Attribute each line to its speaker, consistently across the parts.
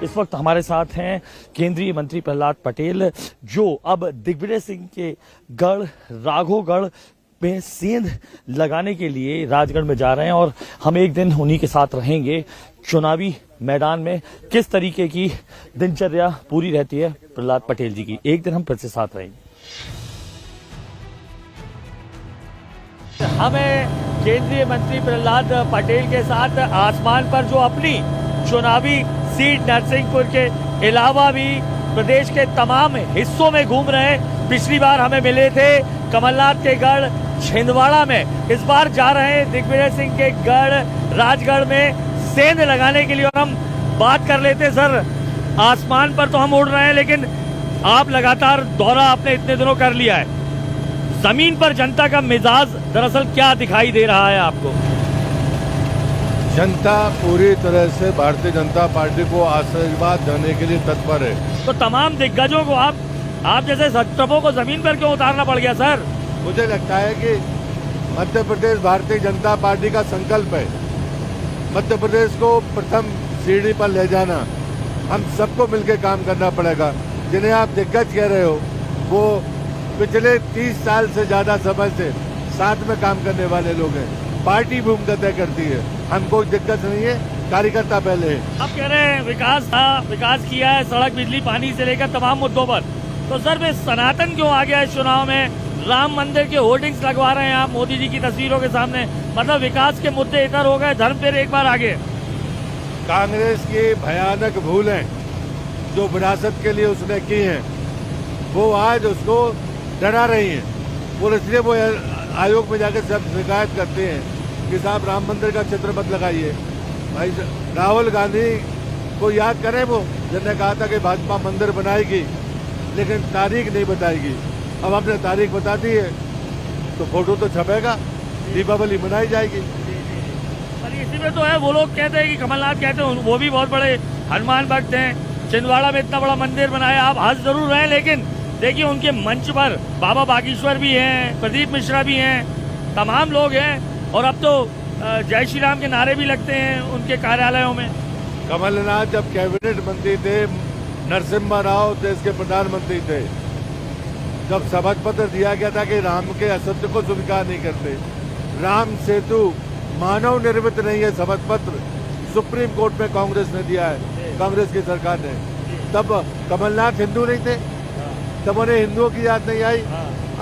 Speaker 1: इस वक्त हमारे साथ हैं केंद्रीय मंत्री प्रहलाद पटेल, जो अब दिग्विजय सिंह के गढ़ राघोगढ़ में सेंध लगाने के लिए राजगढ़ में जा रहे हैं और हम एक दिन उन्हीं के साथ रहेंगे। चुनावी मैदान में किस तरीके की दिनचर्या पूरी रहती है प्रहलाद पटेल जी की, एक दिन हम फिर से साथ रहेंगे। हमें केंद्रीय मंत्री प्रहलाद पटेल के साथ आसमान पर जो अपनी चुनावी सीट नरसिंहपुर के अलावा भी प्रदेश के तमाम हिस्सों में घूम रहे हैं। पिछली बार हमें मिले थे कमलनाथ के गढ़ छिंदवाड़ा में, इस बार जा रहे हैं दिग्विजय सिंह के गढ़ राजगढ़ में सेंध लगाने के लिए। और हम बात कर लेते हैं सर, आसमान पर तो हम उड़ रहे हैं लेकिन आप लगातार दौरा आपने इतने दिनों कर लिया है, जमीन पर जनता का मिजाज दरअसल क्या दिखाई दे रहा है आपको?
Speaker 2: जनता पूरी तरह से भारतीय जनता पार्टी को आशीर्वाद देने के लिए तत्पर है।
Speaker 1: तो तमाम दिग्गजों को आप जैसे सत्रपों को जमीन पर क्यों उतारना पड़ गया सर?
Speaker 2: मुझे लगता है कि मध्य प्रदेश भारतीय जनता पार्टी का संकल्प है। मध्य प्रदेश को प्रथम सीढ़ी पर ले जाना, हम सबको मिलकर काम करना पड़ेगा। जिन्हें आप दिग्गज कह रहे हो वो पिछले 30 साल से ज्यादा समय से साथ में काम करने वाले लोग हैं। पार्टी भूमिका तय करती है, हमको दिक्कत नहीं है, कार्यकर्ता पहले है।
Speaker 1: आप कह रहे हैं विकास किया है, सड़क बिजली पानी से लेकर तमाम मुद्दों पर, तो सर वे सनातन क्यों आ गया इस चुनाव में? राम मंदिर के होर्डिंग्स लगवा रहे हैं आप मोदी जी की तस्वीरों के सामने, मतलब विकास के मुद्दे इधर हो गए, धर्म फिर एक बार आगे।
Speaker 2: कांग्रेस की भयानक भूलें जो विरासत के लिए उसने की हैं, वो आज उसको डरा रही हैं। और इसलिए वो आयोग में जाकर सब शिकायत करते हैं कि साहब राम मंदिर का चित्र मत लगाइए। भाई राहुल गांधी को याद करें, वो जिन्होंने कहा था कि भाजपा मंदिर बनाएगी लेकिन तारीख नहीं बताएगी। अब हमने तारीख बता दी है तो फोटो तो छपेगा, दीपावली मनाई जाएगी।
Speaker 1: पर इसी में तो है, वो लोग कहते हैं कि कमलनाथ कहते हैं वो भी बहुत बड़े हनुमान भक्त हैं, छिंदवाड़ा में इतना बड़ा मंदिर बनाया। आप हंस जरूर रहे हैं लेकिन देखिए उनके मंच पर बाबा बागेश्वर भी हैं, प्रदीप मिश्रा भी हैं, तमाम लोग हैं। और अब तो जय श्री राम के नारे भी लगते हैं उनके कार्यालयों में।
Speaker 2: कमलनाथ जब कैबिनेट मंत्री थे, नरसिम्हा राव देश के प्रधानमंत्री थे, जब शपथ पत्र दिया गया था कि राम के असत्य को स्वीकार नहीं करते। राम सेतु मानव निर्मित नहीं है, शपथ पत्र सुप्रीम कोर्ट में कांग्रेस ने दिया है, कांग्रेस की सरकार ने। तब कमलनाथ हिंदू नहीं थे, तब उन्हें हिंदुओं की याद नहीं आई।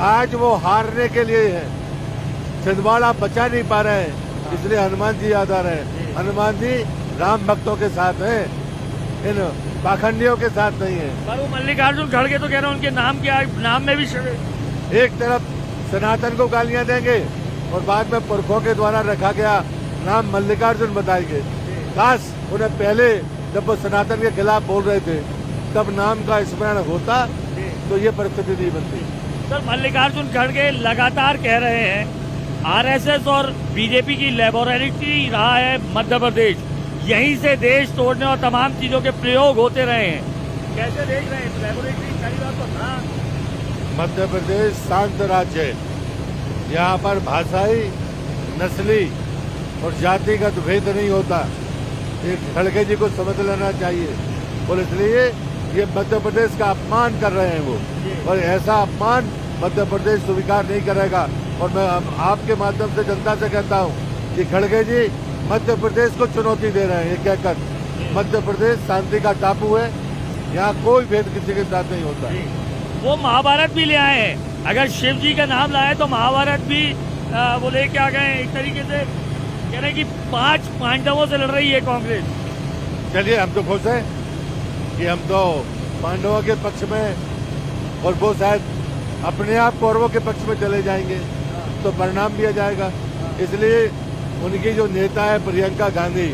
Speaker 2: आज वो हारने के लिए है, छिंदवाड़ा बचा नहीं पा रहे हैं, इसलिए हनुमान जी याद आ रहे हैं। हनुमान जी राम भक्तों के साथ हैं, इन पाखंडियों के साथ नहीं है।
Speaker 1: पर वो मल्लिकार्जुन खड़गे तो कह रहे हैं उनके नाम में भी
Speaker 2: एक तरफ सनातन को गालियां देंगे और बाद में पुरखों के द्वारा रखा गया नाम मल्लिकार्जुन बताएंगे। काश उन्हें पहले जब वो सनातन के खिलाफ बोल रहे थे तब नाम का स्मरण होता तो ये परिस्थिति नहीं बनती।
Speaker 1: सर मल्लिकार्जुन खड़गे लगातार कह रहे हैं आरएसएस और बीजेपी की लैबोरेटरी रहा है मध्य प्रदेश, यहीं से देश तोड़ने और तमाम चीजों के प्रयोग होते रहे हैं। कैसे देख रहे हैं लैबोरेटरी? पहली बात तो था
Speaker 2: मध्य प्रदेश शांत राज्य है, यहाँ पर भाषाई, नस्ली और जातिगत भेद नहीं होता। एक खड़गे जी को समझ लेना चाहिए और इसलिए ये मध्य प्रदेश का अपमान कर रहे हैं वो, और ऐसा अपमान मध्य प्रदेश स्वीकार नहीं करेगा। और मैं आपके माध्यम से जनता से कहता हूँ कि खड़गे जी मध्य प्रदेश को चुनौती दे रहे हैं, ये कहकर मध्य प्रदेश शांति का टापू है, यहाँ कोई भेद किसी के साथ नहीं होता।
Speaker 1: वो महाभारत भी ले आए हैं, अगर शिव जी का नाम लाए तो महाभारत भी वो लेके आ गए। एक तरीके से कह रहे हैं कि 5 पांडवों से लड़ रही है कांग्रेस।
Speaker 2: चलिए हम तो खुश हैं कि हम तो पांडवों के पक्ष में और वो शायद अपने आप कौरवों के पक्ष में चले जाएंगे तो परिणाम भी आ जाएगा। इसलिए उनकी जो नेता है प्रियंका गांधी,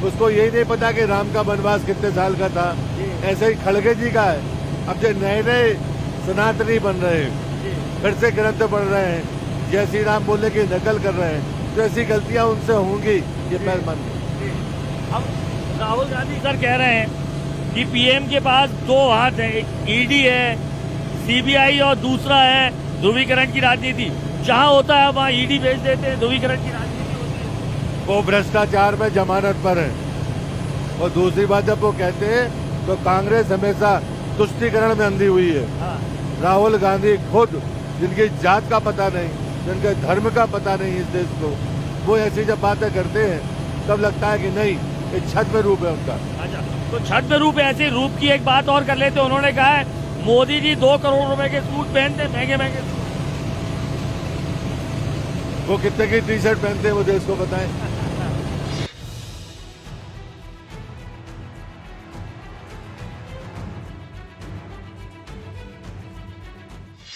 Speaker 2: उसको यही नहीं पता कि राम का वनवास कितने साल का था, ऐसे ही खड़गे जी का है। अब जो नए नए सनातनी बन रहे हैं, फिर से ग्रंथ पढ़ रहे हैं, जय श्री राम बोलने की नकल कर रहे हैं, तो ऐसी गलतियां उनसे होंगी, ये मैं मानता हूं।
Speaker 1: अब राहुल गांधी सर कह रहे हैं कि पीएम के पास 2 हाथ है, एक ईडी है, सीबीआई और दूसरा है ध्रुवीकरण की राजनीति। जहां होता है वहां ईडी भेज देते हैं, ध्रुवीकरण की राजनीति होती है।
Speaker 2: वो भ्रष्टाचार में जमानत पर है, और दूसरी बात, जब वो कहते हैं तो कांग्रेस हमेशा तुष्टीकरण में अंधी हुई है।
Speaker 1: हाँ।
Speaker 2: राहुल गांधी खुद, जिनकी जात का पता नहीं, जिनके धर्म का पता नहीं इस देश को, वो ऐसी जब बातें करते हैं तब लगता है कि नहीं, ये छद में रूप है उनका।
Speaker 1: अच्छा, तो छद में रूप है। ऐसे रूप की एक बात और कर लेते। उन्होंने कहा है मोदी जी 2 करोड़ रुपए के सूट पहनते, महंगे महंगे सूट।
Speaker 2: वो कितने की टी शर्ट पहनते हैं मुझे इसको बताएं।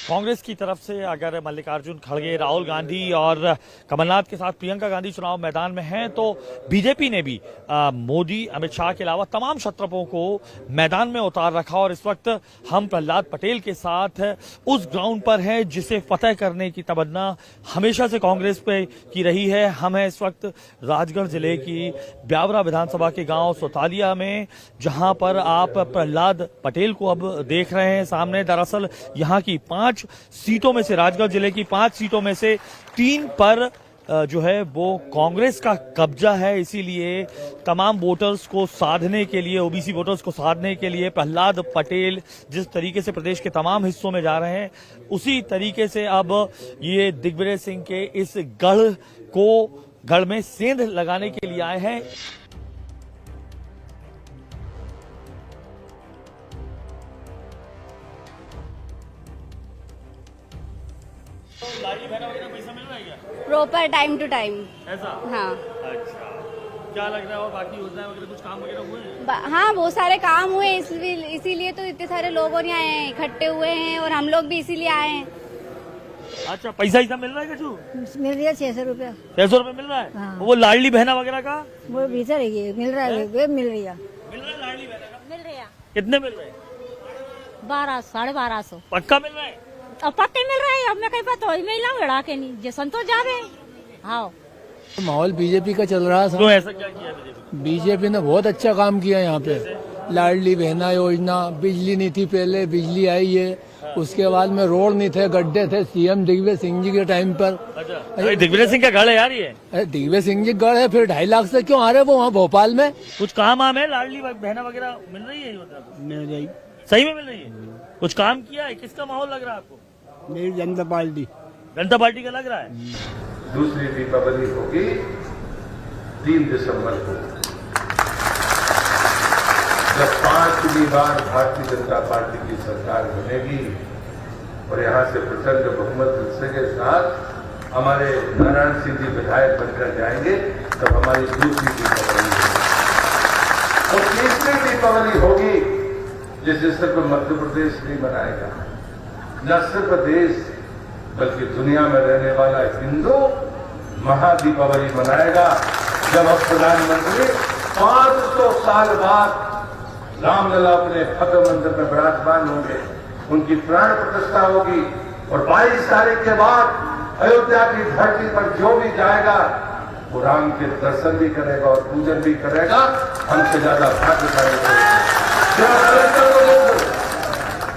Speaker 1: कांग्रेस की तरफ से अगर मल्लिकार्जुन खड़गे, राहुल गांधी और कमलनाथ के साथ प्रियंका गांधी चुनाव मैदान में हैं, तो बीजेपी ने भी मोदी, अमित शाह के अलावा तमाम क्षत्रपों को मैदान में उतार रखा। और इस वक्त हम प्रहलाद पटेल के साथ उस ग्राउंड पर हैं जिसे फतेह करने की तमन्ना हमेशा से कांग्रेस पे की रही है। हम हैं इस वक्त राजगढ़ जिले की ब्यावरा विधानसभा के गांव सोतालिया में, जहां पर आप प्रहलाद पटेल को अब देख रहे हैं सामने। दरअसल यहां की 5 सीटों में से, राजगढ़ जिले की 5 सीटों में से 3 पर जो है वो कांग्रेस का कब्जा है। इसीलिए तमाम वोटर्स को साधने के लिए, ओबीसी वोटर्स को साधने के लिए प्रहलाद पटेल जिस तरीके से प्रदेश के तमाम हिस्सों में जा रहे हैं, उसी तरीके से अब ये दिग्विजय सिंह के इस गढ़ में सेंध लगाने के लिए आए हैं। लाडली बहना वगैरह पैसा मिल रहा है क्या?
Speaker 3: Proper time to time.
Speaker 1: ऐसा?
Speaker 3: हाँ।
Speaker 1: अच्छा, क्या लग रहा है और बाकी योजनाएं वगैरह कुछ काम वगैरह हुए हैं?
Speaker 3: हाँ, बहुत सारे काम हुए, इसीलिए तो इतने सारे लोग और यहाँ इकट्ठे हुए हैं, और हम लोग भी इसीलिए आए हैं।
Speaker 1: अच्छा, पैसा ऐसा मिल रहा है कचू?
Speaker 3: मिल रहा है 600 रुपया।
Speaker 1: 600 रुपए मिल रहा है?
Speaker 3: हाँ।
Speaker 1: वो लाडली बहना वगैरह का?
Speaker 3: वो भीतर है, मिल रहा है, वे मिल रही है।
Speaker 1: मिल रहा है लाडली बहना का?
Speaker 3: मिल रही है।
Speaker 1: कितने मिल रहे हैं?
Speaker 3: 1200, 1250।
Speaker 1: पक्का मिल रहा है?
Speaker 3: अब पक्के मिल रहा है, अब मैं कहीं पता हो मैं लाऊं लड़ा के नहीं, जे संतोष जावे। हाँ,
Speaker 4: माहौल बीजेपी का चल रहा
Speaker 1: तो
Speaker 4: था।
Speaker 1: ऐसा क्या किया
Speaker 4: बीजेपी ने बहुत अच्छा काम किया यहाँ पे। लाडली बहना योजना, बिजली नहीं थी पहले, बिजली आई है। उसके बाद में रोड नहीं थे, गड्ढे थे सीएम दिग्विजय सिंह जी के टाइम पर।
Speaker 1: अच्छा, दिग्विजय सिंह का गढ़ है यार ये?
Speaker 4: अरे दिग्विजय सिंह जी गढ़ है, फिर 2.5 लाख से क्यों आ रहे वो वहाँ भोपाल में?
Speaker 1: कुछ काम है? लाडली बहना वगैरह मिल रही है?
Speaker 4: मिल रही,
Speaker 1: सही में मिल रही है? कुछ काम किया है? किसका माहौल लग रहा है आपको?
Speaker 4: मेरी जनता पार्टी।
Speaker 1: जनता पार्टी का लग रहा है?
Speaker 5: दूसरी दीपावली होगी 3 दिसंबर को, जब 5वीं बार भारतीय जनता पार्टी की सरकार बनेगी और यहाँ से प्रचंड बहुमत के साथ हमारे नारायण सिंह जी विधायक बनकर जाएंगे, तब हमारी दूसरी दीपावली होगी। और तीसरी दीपावली होगी जिसे सिर्फ मध्य प्रदेश नहीं मनाएगा, न सिर्फ देश बल्कि दुनिया में रहने वाला हिंदू महादीपावली मनाएगा, जब अब प्रधानमंत्री 500 साल बाद रामलला अपने भव्य मंदिर में विराजमान होंगे, उनकी प्राण प्रतिष्ठा होगी। और 22 तारीख के बाद अयोध्या की धरती पर जो भी जाएगा वो राम के दर्शन भी करेगा और पूजन भी करेगा। हमसे ज्यादा भाग्यशाली होगा।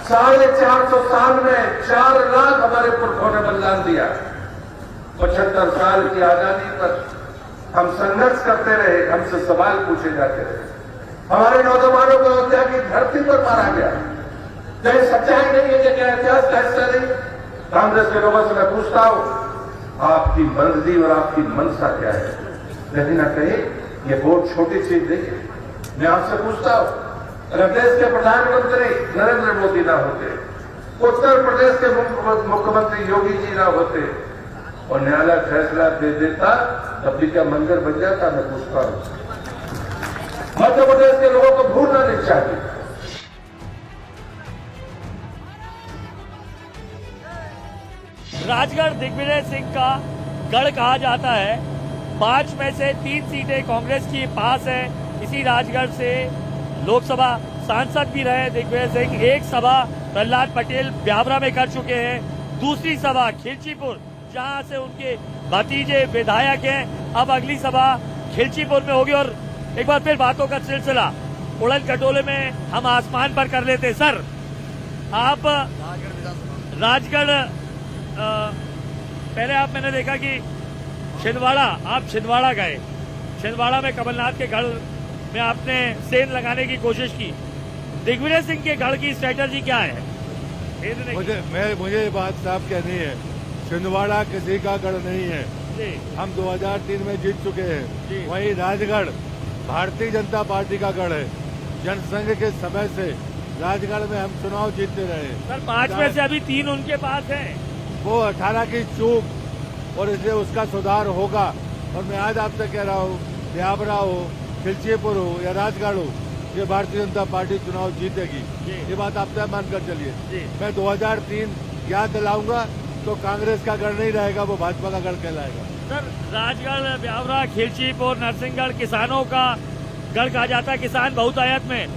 Speaker 5: 450 साल में 4 लाख हमारे पुरखों ने बलिदान दिया। 75 साल की आजादी पर हम संघर्ष करते रहे, हमसे सवाल पूछे जाते रहे, हमारे नौजवानों को अयोध्या की धरती पर मारा गया। क्या सच्चाई नहीं है? क्या इतिहास का हिस्सा नहीं? कांग्रेस के लोगों से मैं पूछता हूं, आपकी मर्जी और आपकी मनसा क्या है? कहीं ना कहीं ये बहुत छोटी चीज नहीं है। मैं आपसे पूछता हूं, अगर देश के प्रधानमंत्री नरेंद्र मोदी ना होते, उत्तर प्रदेश के मुख्यमंत्री योगी जी ना होते और न्यायालय फैसला दे देता, तब भी क्या मंदिर बन जाता? मैं पूछता हूं। मध्य प्रदेश के लोगों को भूलना नहीं चाहिए।
Speaker 1: राजगढ़ दिग्विजय सिंह का गढ़ कहा जाता है। 5 में से 3 सीटें कांग्रेस की पास है। इसी राजगढ़ से लोकसभा सांसद भी रहे दिग्विजय सिंह। एक सभा प्रहलाद पटेल ब्यावरा में कर चुके हैं, दूसरी सभा खिलचीपुर, जहां से उनके भतीजे विधायक हैं। अब अगली सभा खिलचीपुर में होगी। और एक बार फिर बातों का सिलसिला उड़न खटोले में हम आसमान पर कर लेते। सर, आप राजगढ़ पहले मैंने देखा कि छिंदवाड़ा, आप छिंदवाड़ा गए। छिंदवाड़ा में कमलनाथ के गढ़ में आपने सेंध लगाने की कोशिश की। दिग्विजय सिंह के गढ़ की स्ट्रेटजी क्या है?
Speaker 2: मुझे ये बात साफ कहनी है, छिंदवाड़ा किसी का गढ़ नहीं है।
Speaker 1: जी।
Speaker 2: हम 2003 में जीत चुके
Speaker 1: जी।
Speaker 2: हैं। वहीं राजगढ़ भारतीय जनता पार्टी का गढ़ है। जनसंघ के समय से राजगढ़ में हम चुनाव जीतते रहे।
Speaker 1: सर 5 में से अभी 3 उनके पास हैं।
Speaker 2: वो 18 की चूक और इसलिए उसका सुधार होगा। और मैं आज आपसे कह रहा हूँ, ब्यावरा हो, खिलचीपुर हो या राजगढ़ हो, ये भारतीय जनता पार्टी चुनाव जीतेगी। ये बात आप तय मानकर चलिए। मैं 2003 याद दिलाऊंगा तो कांग्रेस का गढ़ नहीं रहेगा, वो भाजपा का गढ़ कहलाएगा।
Speaker 1: सर राजगढ़, ब्यावरा, खिलचीपुर, नरसिंहगढ़ किसानों का गढ़ कहा जाता है। किसान बहुतायत में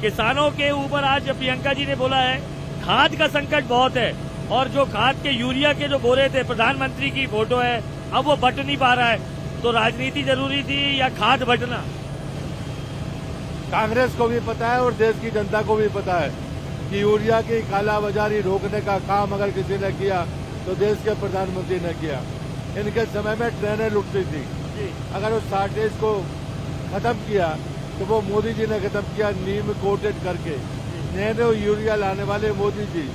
Speaker 1: किसानों के ऊपर आज प्रियंका जी ने बोला है खाद का संकट बहुत है, और जो खाद के यूरिया के जो बोरे थे, प्रधानमंत्री की फोटो है, अब वो बट नहीं पा रहा है। तो राजनीति जरूरी थी या खाद बटना?
Speaker 2: कांग्रेस को भी पता है और देश की जनता को भी पता है कि यूरिया की कालाबाजारी रोकने का काम अगर किसी ने किया तो देश के प्रधानमंत्री ने किया। इनके समय में ट्रेनें लुटती थी, अगर उस शॉर्टेज को खत्म किया तो वो मोदी जी ने खत्म किया, नीम कोटेड करके। नैनो यूरिया लाने वाले मोदी जी।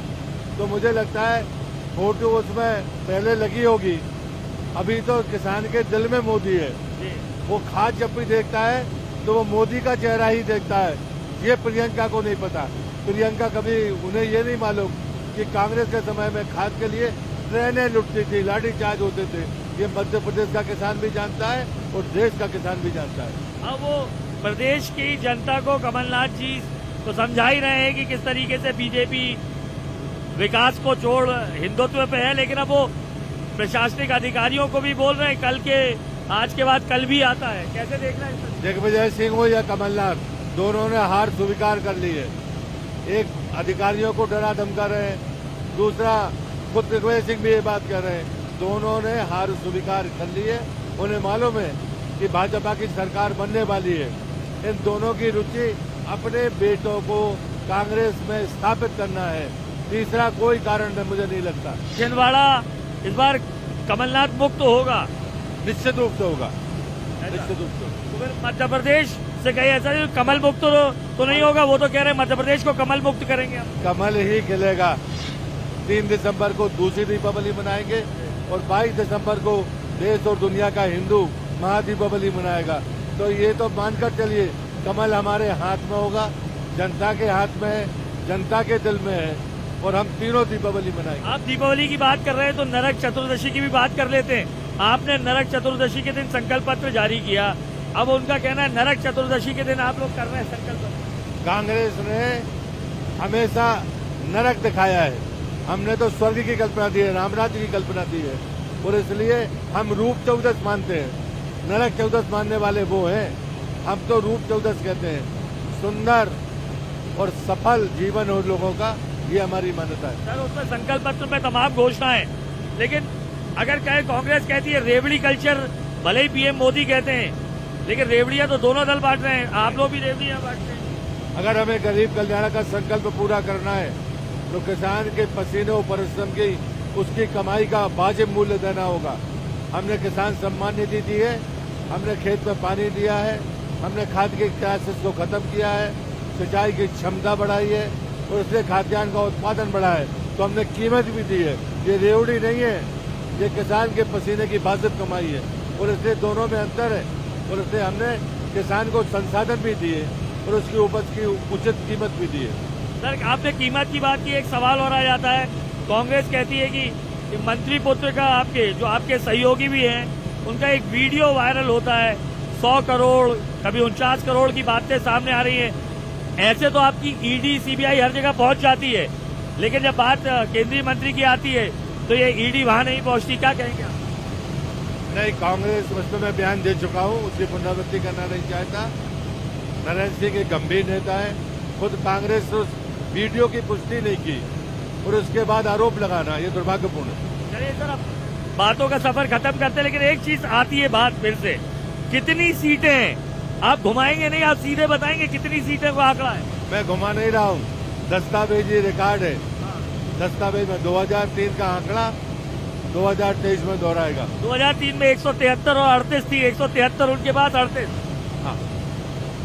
Speaker 2: तो मुझे लगता है फोटो उसमें पहले लगी होगी, अभी तो किसान के दिल में मोदी है। वो खाद जब भी देखता है तो वो मोदी का चेहरा ही देखता है। ये प्रियंका को नहीं पता। प्रियंका कभी उन्हें ये नहीं मालूम कि कांग्रेस के समय में खाद के लिए ट्रेनें लुटती थी, लाठीचार्ज होते थे। ये मध्य प्रदेश का किसान भी जानता है और देश का किसान भी जानता है।
Speaker 1: अब वो प्रदेश की जनता को कमलनाथ जी तो समझा ही रहे हैं कि किस तरीके से बीजेपी विकास को छोड़ हिंदुत्व पे है, लेकिन अब वो प्रशासनिक अधिकारियों को भी बोल रहे हैं कल के आज के बाद कल भी आता है। कैसे देखना है?
Speaker 2: दिग्विजय सिंह हो या कमलनाथ, दोनों ने हार स्वीकार कर ली है। एक अधिकारियों को डरा धमका रहे हैं, दूसरा खुद दिग्विजय सिंह भी ये बात कह रहे हैं। दोनों ने हार स्वीकार कर ली है। उन्हें मालूम है कि भाजपा की सरकार बनने वाली है। इन दोनों की रुचि अपने बेटों को कांग्रेस में स्थापित करना है। तीसरा कोई कारण मुझे नहीं लगता।
Speaker 1: छिंदवाड़ा इस बार कमलनाथ मुक्त होगा?
Speaker 2: निश्चित रूप से होगा, निश्चित रूप से।
Speaker 1: तो फिर मध्य प्रदेश से कहीं ऐसा नहीं, कमल मुक्त तो नहीं होगा? वो तो कह रहे हैं मध्य प्रदेश को कमल मुक्त करेंगे हम।
Speaker 2: कमल ही खिलेगा। 3 दिसंबर को दूसरी दीपावली मनाएंगे और 22 दिसंबर को देश और दुनिया का हिंदू महादीपावली मनाएगा। तो ये तो मानकर चलिए कमल हमारे हाथ में होगा, जनता के हाथ में है, जनता के दिल में है, और हम तीनों दीपावली मनाएंगे।
Speaker 1: आप दीपावली की बात कर रहे हैं तो नरक चतुर्दशी की भी बात कर लेते हैं। आपने नरक चतुर्दशी के दिन संकल्प पत्र जारी किया, अब उनका कहना है नरक चतुर्दशी के दिन आप लोग कर रहे हैं संकल्प पत्र।
Speaker 2: कांग्रेस ने हमेशा नरक दिखाया है, हमने तो स्वर्ग की कल्पना दी है, रामराज्य की कल्पना दी है, और इसलिए हम रूप चौदस मानते हैं। नरक चौदस मानने वाले वो हैं, हम तो रूप चौदस कहते हैं। सुंदर और सफल जीवन हो लोगों का, ये हमारी मान्यता है।
Speaker 1: सर उसमें संकल्प पत्र में तमाम घोषणाएं, लेकिन अगर कहे कांग्रेस कहती है रेवड़ी कल्चर, भले ही पीएम मोदी कहते हैं, लेकिन रेवड़ियां तो दोनों दल बांट रहे हैं, आप लोग भी रेवड़ियां बांटते हैं।
Speaker 2: अगर हमें गरीब कल्याण का संकल्प पूरा करना है तो किसान के पसीने और परिश्रम की उसकी कमाई का वाजिब मूल्य देना होगा। हमने किसान सम्मान निधि दी है, हमने खेत में पानी दिया है, हमने खाद की क्राइसिस को खत्म किया है, सिंचाई की क्षमता बढ़ाई है और इसलिए खाद्यान्न का उत्पादन बढ़ा है। तो हमने कीमत भी दी है। ये रेवड़ी नहीं है, ये किसान के पसीने की वाजिब कमाई है, और इसलिए दोनों में अंतर है। और इसलिए हमने किसान को संसाधन भी दिए और उसकी उपज की उचित कीमत भी दी है।
Speaker 1: सर आपने कीमत की बात की, एक सवाल और आ जाता है। कांग्रेस कहती है कि मंत्री पुत्र का आपके जो आपके सहयोगी भी हैं, उनका एक वीडियो वायरल होता है, 100 करोड़ कभी 49 करोड़ की बातें सामने आ रही है। ऐसे तो आपकी ईडी सीबीआई हर जगह पहुंच जाती है, लेकिन जब बात केंद्रीय मंत्री की आती है तो ये ईडी वहां नहीं पहुंचती। क्या कहेंगे आप?
Speaker 2: नहीं, कांग्रेस उसमें मैं बयान दे चुका हूँ, उसकी पुनरावृत्ति करना नहीं चाहता। नरेंद्र सिंह एक गंभीर नेता है, खुद कांग्रेस उस वीडियो की पुष्टि नहीं की और उसके बाद आरोप लगाना ये दुर्भाग्यपूर्ण है।
Speaker 1: चलिए सर, अब बातों का सफर खत्म करते हैं, लेकिन एक चीज आती है बात फिर से, कितनी सीटें हैं? आप घुमाएंगे नहीं, आप सीधे बताएंगे कितनी सीटें को आंकड़ा है?
Speaker 2: मैं घुमा नहीं रहा हूँ, दस्तावेजी रिकॉर्ड है। दस्तावेज में 2003 का आंकड़ा 2023 में दोहराएगा।
Speaker 1: 2003 में 173 और 38 थी, 173 उनके बाद 38।
Speaker 2: हाँ,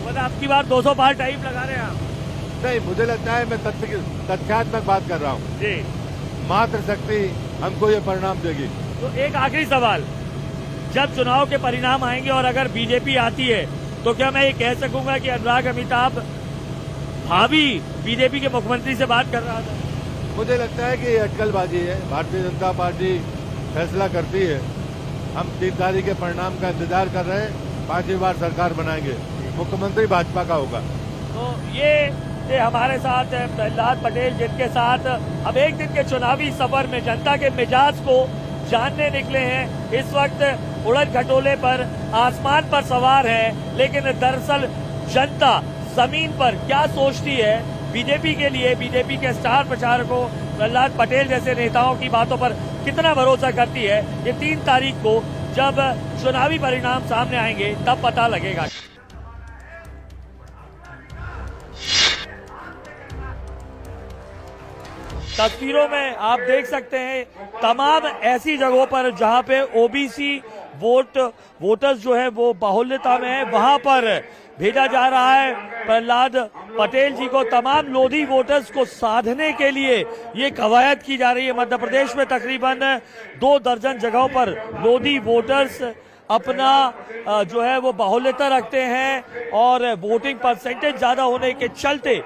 Speaker 1: मतलब आपकी बार 200 पार टाइम लगा रहे हैं आप?
Speaker 2: नहीं, मुझे लगता है मैं तथ्यात्मक बात कर रहा हूँ।
Speaker 1: जी।
Speaker 2: मात्र शक्ति हमको ये परिणाम देगी।
Speaker 1: तो एक आखिरी सवाल, जब चुनाव के परिणाम आएंगे और अगर बीजेपी आती है तो क्या मैं ये कह सकूंगा कि अनुराग अमिताभ भावी बीजेपी के मुख्यमंत्री से बात कर रहा था?
Speaker 2: मुझे लगता है कि ये अटकलबाजी है। भारतीय जनता पार्टी फैसला करती है। हम 3 तारीख के परिणाम का इंतजार कर रहे हैं। 5वीं बार सरकार बनाएंगे, मुख्यमंत्री भाजपा का होगा।
Speaker 1: तो ये हमारे साथ है प्रहलाद पटेल, जिनके साथ अब एक दिन के चुनावी सफर में जनता के मिजाज को जानने निकले हैं। इस वक्त उड़न खटोले पर आसमान पर सवार है, लेकिन दरअसल जनता जमीन पर क्या सोचती है, बीजेपी के लिए बीजेपी के स्टार प्रचारकों प्रहलाद पटेल जैसे नेताओं की बातों पर कितना भरोसा करती है, ये 3 तारीख को जब चुनावी परिणाम सामने आएंगे तब पता लगेगा। तस्वीरों में आप देख सकते हैं तमाम ऐसी जगहों पर जहां पे ओबीसी वोटर्स जो है वो बाहुल्यता में है, वहां पर भेजा जा रहा है प्रहलाद पटेल जी को। तमाम लोधी वोटर्स को साधने के लिए ये कवायद की जा रही है। मध्य प्रदेश में तकरीबन 2 दर्जन जगहों पर लोधी वोटर्स अपना जो है वो बाहुल्यता रखते हैं और वोटिंग परसेंटेज ज्यादा होने के चलते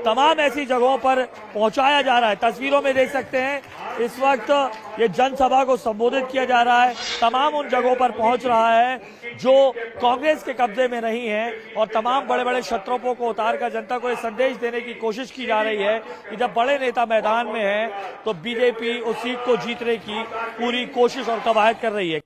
Speaker 1: तमाम ऐसी जगहों पर पहुंचाया जा रहा है। तस्वीरों में देख सकते हैं इस वक्त ये जनसभा को संबोधित किया जा रहा है। तमाम उन जगहों पर पहुंच रहा है जो कांग्रेस के कब्जे में नहीं है और तमाम बड़े बड़े शत्रुओं को उतारकर जनता को ये संदेश देने की कोशिश की जा रही है कि जब बड़े नेता मैदान में है तो बीजेपी उस सीट को जीतने की पूरी कोशिश और कवायद कर रही है।